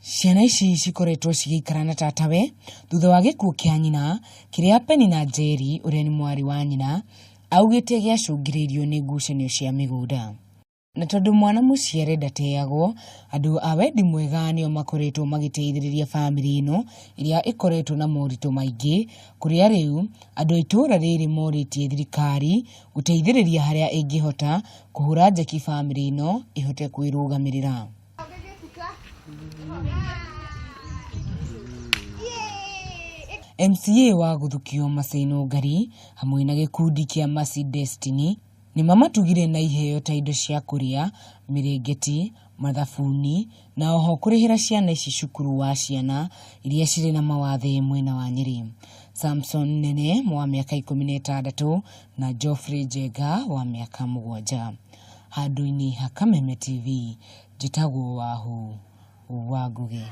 Ciana ici cikoretwo cigĩikara na tatawe thutha wa gĩkuũ kĩa nyina kĩrĩa Penina Njeri ũrĩa nĩ mwari wa nyina augĩte gĩacũngĩrĩirio nĩ ngucanio cia mĩgũnda. Na tondũ mwana mũciare ndateagwo, andũ a wendi mwega nĩo makoretwo magĩteithĩrĩria bamĩrĩ ĩno ĩrĩa ĩkoretwo na moritũ maingĩ, kũrĩa rĩu andũ a itũũra rĩrĩ morĩtie thirikari gũteithĩrĩria harĩa ĩngĩhota kũhũra njeki bamĩrĩ ĩno ĩhote kwĩrũgamĩrĩra. MCA wa Gũthukio Masaino Ngari hamwe na gĩkundi kĩa Mercy Destiny nĩ mamatugire na iheo ta indo cia kũrĩa, mĩrĩngĩti, mathabuni na oho kũrĩhĩra ciana ici cukuru wa ciana iria cirĩ na mawathe mwena wa Nyeri. Samson Nene wa mĩaka 16 na Geoffrey Njenga wa mĩaka 7. Handũ-inĩ ha Kameme TV, njĩtagwo Wahu wa Ngugi.